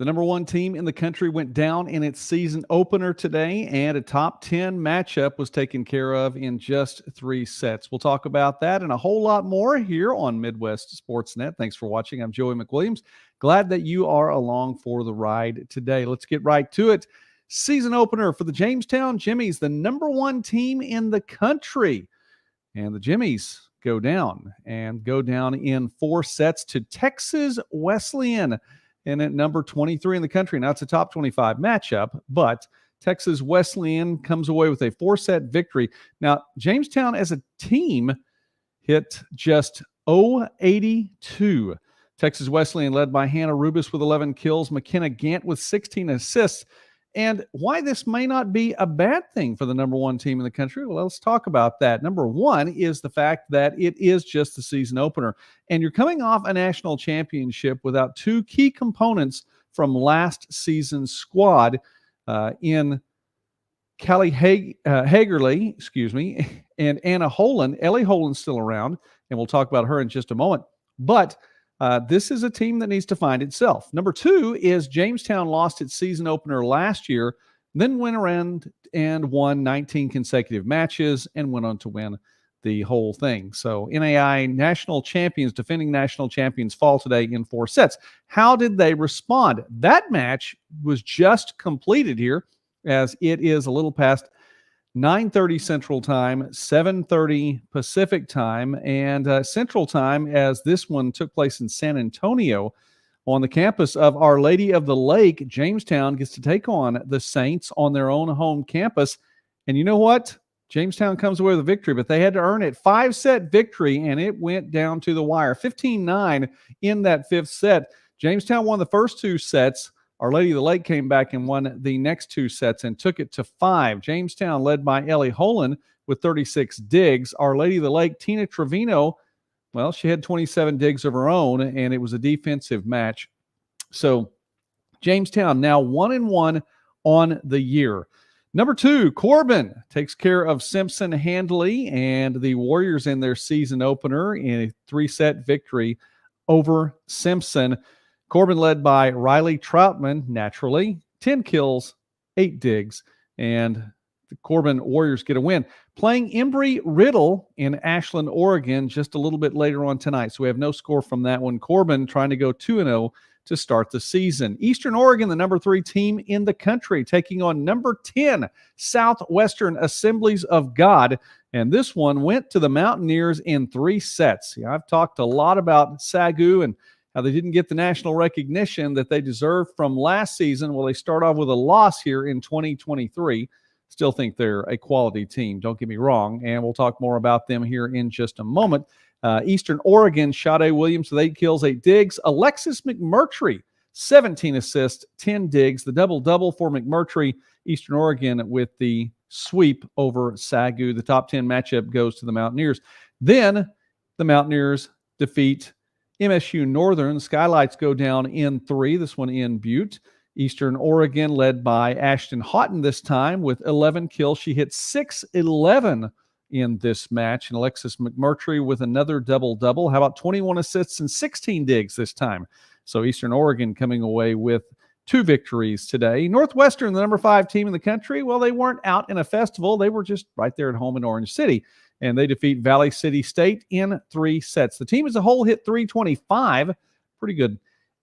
The number one team in the country went down in its season opener today, and a top 10 matchup was taken care of in just 3 sets. We'll talk about that and a whole lot more here on Midwest Sportsnet. Thanks for watching. I'm Joey McWilliams. Glad that you are along for the ride today. Let's get right to it. Season opener for the Jamestown Jimmies, the number one team in the country. And the Jimmies go down in 4 sets to Texas Wesleyan. And at number 23 in the country. Now, it's a top 25 matchup, but Texas Wesleyan comes away with a 4-set victory. Now, Jamestown as a team hit just 082. Texas Wesleyan led by Hannah Rubis with 11 kills, McKenna Gant with 16 assists. And why this may not be a bad thing for the number one team in the country, well, let's talk about that. Number one is the fact that it is just the season opener, and you're coming off a national championship without 2 key components from last season's squad in Callie Hagerly, and Anna Holan. Ellie Holan's still around, and we'll talk about her in just a moment. But this is a team that needs to find itself. Number 2 is Jamestown lost its season opener last year, then went around and won 19 consecutive matches and went on to win the whole thing. So NAIA national champions, defending national champions, fall today in 4 sets. How did they respond? That match was just completed here, as it is a little past 9:30 Central Time, 7:30 Pacific Time, and Central Time, as this one took place in San Antonio on the campus of Our Lady of the Lake. Jamestown gets to take on the Saints on their own home campus. And you know what? Jamestown comes away with a victory, but they had to earn it. 5-set victory, and it went down to the wire. 15-9 in that 5th set. Jamestown won the first 2 sets. Our Lady of the Lake came back and won the next 2 sets and took it to 5. Jamestown led by Ellie Holan with 36 digs. Our Lady of the Lake, Tina Trevino, well, she had 27 digs of her own, and it was a defensive match. So Jamestown now 1-1 on the year. Number 2, Corbin takes care of Simpson handily, and the Warriors in their season opener in a 3-set victory over Simpson. Corbin led by Riley Troutman, naturally, 10 kills, 8 digs, and the Corbin Warriors get a win. Playing Embry-Riddle in Ashland, Oregon, just a little bit later on tonight, so we have no score from that one. Corbin trying to go 2-0 to start the season. Eastern Oregon, the number 3 team in the country, taking on number 10, Southwestern Assemblies of God, and this one went to the Mountaineers in 3 sets. Yeah, I've talked a lot about SAGU and how they didn't get the national recognition that they deserved from last season. Well, they start off with a loss here in 2023. Still think they're a quality team, don't get me wrong, and we'll talk more about them here in just a moment. Eastern Oregon, Sade Williams with 8 kills, 8 digs. Alexis McMurtry, 17 assists, 10 digs. The double-double for McMurtry. Eastern Oregon with the sweep over SAGU. The top 10 matchup goes to the Mountaineers. Then the Mountaineers defeat MSU Northern. The Skylights go down in 3, this one in Butte. Eastern Oregon led by Ashton Houghton this time with 11 kills. She hit 6-11 in this match. And Alexis McMurtry with another double-double. How about 21 assists and 16 digs this time? So Eastern Oregon coming away with 2 victories today. Northwestern, the number 5 team in the country, well, they weren't out in a festival. They were just right there at home in Orange City. And they defeat Valley City State in 3 sets. The team as a whole hit 325. Pretty good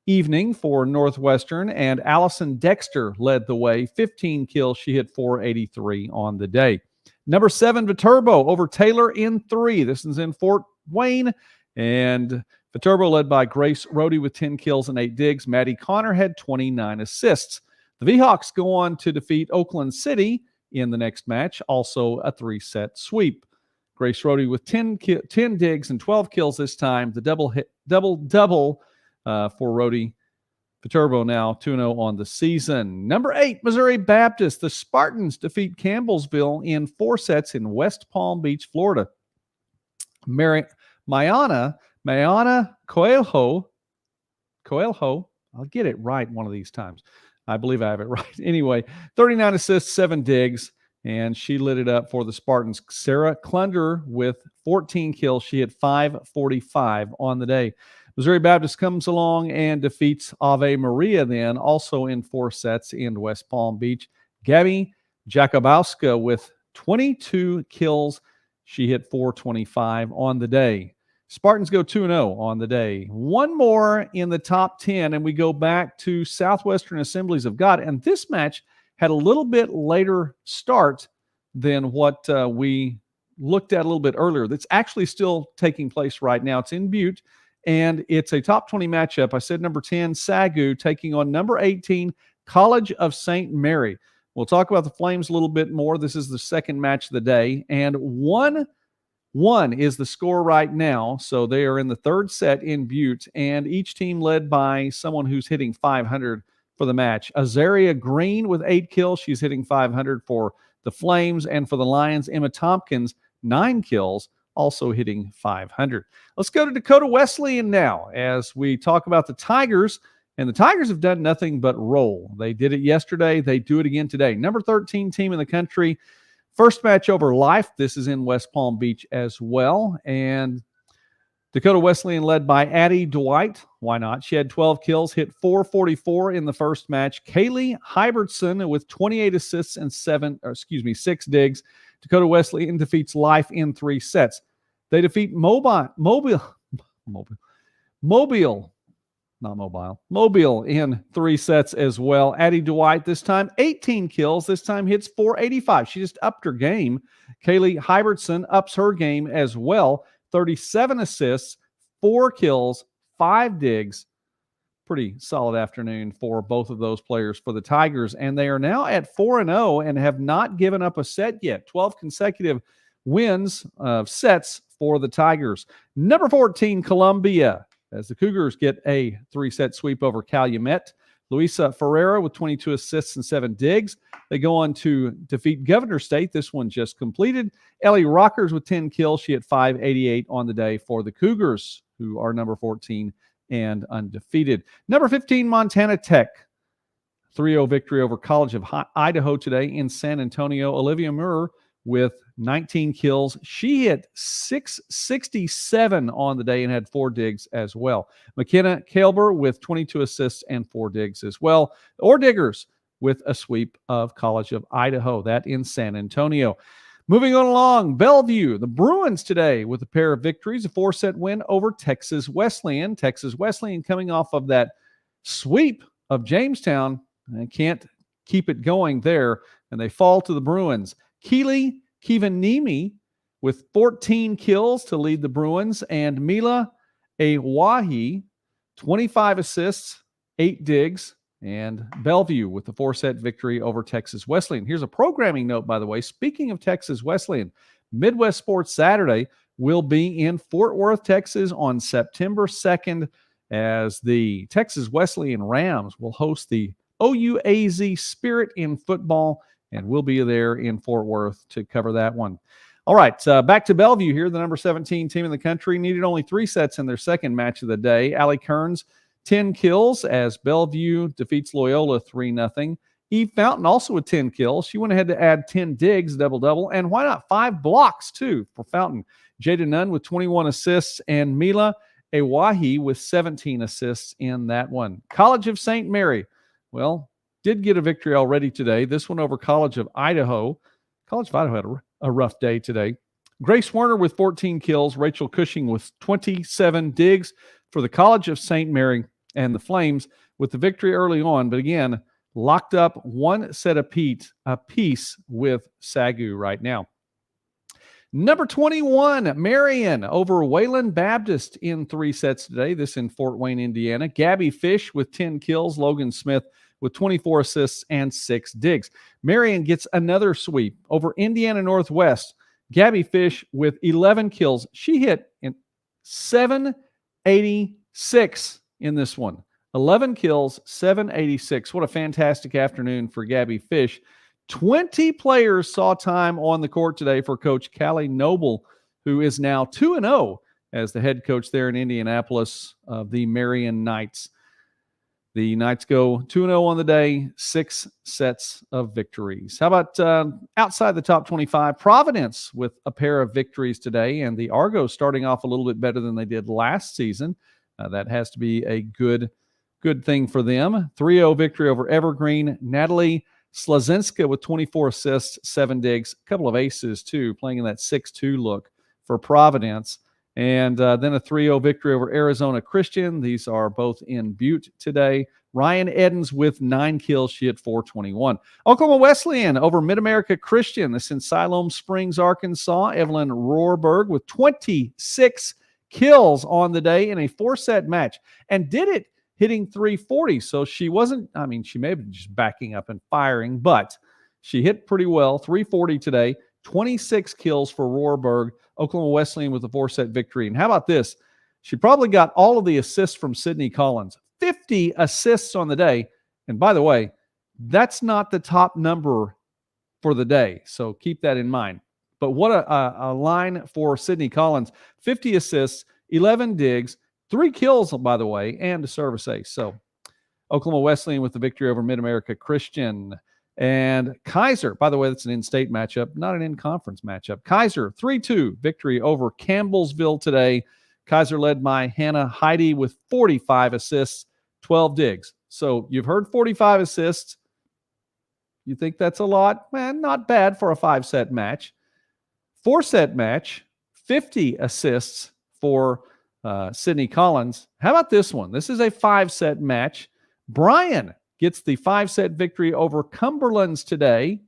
evening for Northwestern. And Allison Dexter led the way. 15 kills. She hit 483 on the day. Number 7, Viterbo over Taylor in 3. This is in Fort Wayne. And Viterbo led by Grace Rohde with 10 kills and 8 digs. Maddie Connor had 29 assists. The V-Hawks go on to defeat Oakland City in the next match. Also a 3-set sweep. Grace Rohde with 10 digs and 12 kills this time. The double-double for Rohde. Viterbo now 2-0 on the season. Number 8, Missouri Baptist. The Spartans defeat Campbellsville in 4 sets in West Palm Beach, Florida. Mayana Coelho, I'll get it right one of these times. I believe I have it right. Anyway, 39 assists, 7 digs. And she lit it up for the Spartans. Sarah Klunder with 14 kills. She hit 545 on the day. Missouri Baptist comes along and defeats Ave Maria then, also in 4 sets in West Palm Beach. Gabby Jakubowska with 22 kills. She hit 425 on the day. Spartans go 2-0 on the day. One more in the top 10, and we go back to Southwestern Assemblies of God. And this match had a little bit later start than what we looked at a little bit earlier. That's actually still taking place right now. It's in Butte, and it's a top 20 matchup. I said number 10, SAGU, taking on number 18, College of St. Mary. We'll talk about the Flames a little bit more. This is the second match of the day, and 1-1 is the score right now. So they are in the third set in Butte, and each team led by someone who's hitting 500 for the match. Azaria Green with 8 kills. She's hitting 500 for the Flames, and for the Lions, Emma Tompkins, 9 kills, also hitting 500. Let's go to Dakota Wesleyan now as we talk about the Tigers. And the Tigers have done nothing but roll. They did it yesterday. They do it again today. Number 13 team in the country. First match over Life. This is in West Palm Beach as well. And Dakota Wesleyan led by Addie Dwight. Why not? She had 12 kills, hit 444 in the first match. Kaylee Hybertson with 28 assists and 6 digs. Dakota Wesleyan defeats Life in 3 sets. They defeat Mobile in 3 sets as well. Addie Dwight this time 18 kills. This time hits 485. She just upped her game. Kaylee Hybertson ups her game as well. 37 assists, 4 kills, 5 digs. Pretty solid afternoon for both of those players for the Tigers. And they are now at 4-0 and have not given up a set yet. 12 consecutive wins of sets for the Tigers. Number 14, Columbia, as the Cougars get a 3-set sweep over Calumet. Luisa Ferreira with 22 assists and 7 digs. They go on to defeat Governor State. This one just completed. Ellie Rockers with 10 kills. She hit 588 on the day for the Cougars, who are number 14 and undefeated. Number 15, Montana Tech. 3-0 victory over College of Idaho today in San Antonio. Olivia Muir with 19 kills. She hit 667 on the day and had 4 digs as well. McKenna Kalber with 22 assists and 4 digs as well. Or Diggers with a sweep of College of Idaho. That in San Antonio. Moving on along, Bellevue, the Bruins today with a pair of victories, a 4-set win over Texas Wesleyan. Texas Wesleyan coming off of that sweep of Jamestown and can't keep it going there, and they fall to the Bruins. Keely Kivanimi with 14 kills to lead the Bruins, and Mila Awahi, 25 assists, 8 digs, and Bellevue with the 4-set victory over Texas Wesleyan. Here's a programming note, by the way. Speaking of Texas Wesleyan, Midwest Sports Saturday will be in Fort Worth, Texas on September 2nd as the Texas Wesleyan Rams will host the OUAZ Spirit in football, and we'll be there in Fort Worth to cover that one. All right, back to Bellevue here. The number 17 team in the country needed only 3 sets in their second match of the day. Allie Kearns, 10 kills as Bellevue defeats Loyola 3-0. Eve Fountain also with 10 kills. She went ahead to add 10 digs, double-double, and why not 5 blocks, too, for Fountain. Jada Nunn with 21 assists, and Mila Awahi with 17 assists in that one. College of St. Mary, well, did get a victory already today. This one over College of Idaho. College of Idaho had a rough day today. Grace Werner with 14 kills. Rachel Cushing with 27 digs for the College of St. Mary, and the Flames with the victory early on. But again, locked up 1 set apiece with SAGU right now. Number 21, Marion over Wayland Baptist in 3 sets today. This in Fort Wayne, Indiana. Gabby Fish with 10 kills. Logan Smith with 24 assists and 6 digs. Marion gets another sweep over Indiana Northwest. Gabby Fish with 11 kills. She hit in 786 in this one. 11 kills, 786. What a fantastic afternoon for Gabby Fish. 20 players saw time on the court today for Coach Callie Noble, who is now 2-0 as the head coach there in Indianapolis of the Marion Knights. The Knights go 2-0 on the day, 6 sets of victories. How about outside the top 25, Providence with a pair of victories today, and the Argos starting off a little bit better than they did last season. That has to be a good thing for them. 3-0 victory over Evergreen. Natalie Slazinska with 24 assists, 7 digs, a couple of aces too, playing in that 6-2 look for Providence. And then a 3-0 victory over Arizona Christian. These are both in Butte today. Ryan Edens with 9 kills. She hit .421. Oklahoma Wesleyan over Mid-America Christian. This in Siloam Springs, Arkansas. Evelyn Rohrberg with 26 kills on the day in a 4-set match, and did it hitting .340. So she wasn't, she may have been just backing up and firing, but she hit pretty well. .340 today. 26 kills for Rohrberg. Oklahoma Wesleyan with a 4-set victory. And how about this? She probably got all of the assists from Sydney Collins. 50 assists on the day. And by the way, that's not the top number for the day, so keep that in mind. But what a line for Sydney Collins. 50 assists, 11 digs, 3 kills, by the way, and a service ace. So Oklahoma Wesleyan with the victory over Mid-America Christian. And Kaiser, by the way, that's an in-state matchup, not an in-conference matchup. Kaiser, 3-2 victory over Campbellsville today. Kaiser led by Hannah Heidi with 45 assists, 12 digs. So you've heard 45 assists. You think that's a lot? Man, not bad for a 5-set match. 4-set match, 50 assists for Sydney Collins. How about this one? This is a 5-set match. Bryan gets the 5-set victory over Cumberland's today.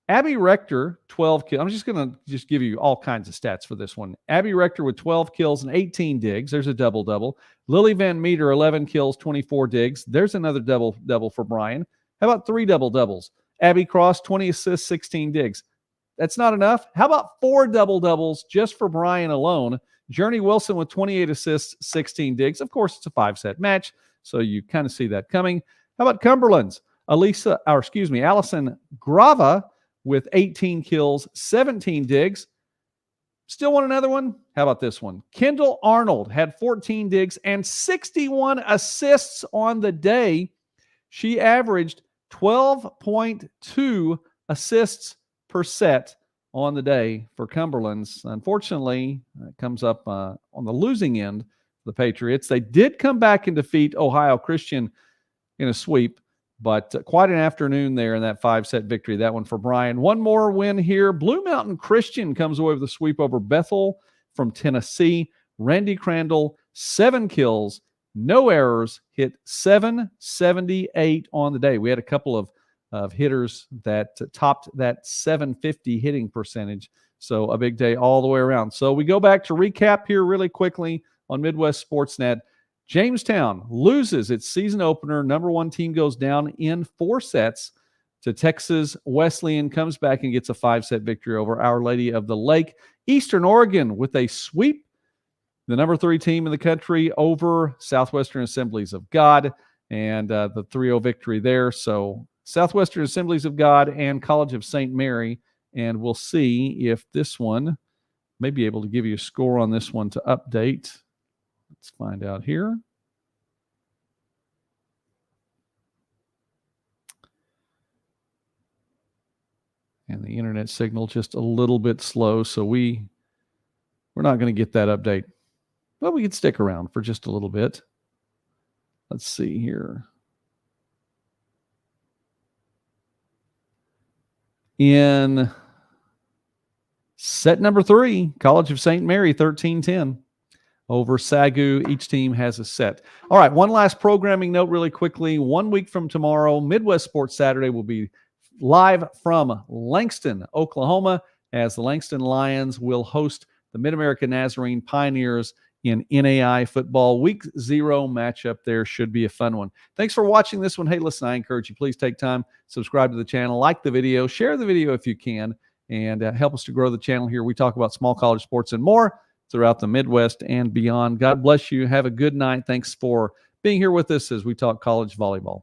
Abby Rector, 12 kills. I'm just going to give you all kinds of stats for this one. Abby Rector with 12 kills and 18 digs. There's a double-double. Lily Van Meter, 11 kills, 24 digs. There's another double-double for Bryan. How about 3 double-doubles? Abby Cross, 20 assists, 16 digs. That's not enough. How about 4 double-doubles just for Bryan alone? Journey Wilson with 28 assists, 16 digs. Of course, it's a 5-set match, so you kind of see that coming. How about Cumberland's? Allison Grava with 18 kills, 17 digs. Still want another one? How about this one? Kendall Arnold had 14 digs and 61 assists on the day. She averaged 12.2 assists per set on the day for Cumberland's. Unfortunately, it comes up on the losing end of the Patriots. They did come back and defeat Ohio Christian in a sweep, but quite an afternoon there in that 5-set victory. That one for Bryan. One more win here. Blue Mountain Christian comes away with a sweep over Bethel from Tennessee. Randy Crandall, 7 kills, no errors, hit .778 on the day. We had a couple of hitters that topped that .750 hitting percentage. So a big day all the way around. So we go back to recap here really quickly on Midwest Sportsnet. Jamestown loses its season opener. Number 1 team goes down in 4 sets to Texas. Wesleyan comes back and gets a 5-set victory over Our Lady of the Lake. Eastern Oregon with a sweep. The number 3 team in the country over Southwestern Assemblies of God, and the 3-0 victory there. So Southwestern Assemblies of God and College of St. Mary. And we'll see if this one may be able to give you a score on this one to update. Let's find out here. And the internet signal just a little bit slow, so we're not going to get that update. But we can stick around for just a little bit. Let's see here. In set number 3, College of St. Mary, 13-10 over SAGU. Each team has a set. All right, one last programming note really quickly. 1 week from tomorrow, Midwest Sports Saturday will be live from Langston, Oklahoma, as the Langston Lions will host the Mid-America Nazarene Pioneers in NAIA football. Week 0 matchup there should be a fun one. Thanks for watching this one. Hey, listen, I encourage you, please take time, subscribe to the channel, like the video, share the video if you can, and help us to grow the channel here. We talk about small college sports and more throughout the Midwest and beyond. God bless you. Have a good night. Thanks for being here with us as we talk college volleyball.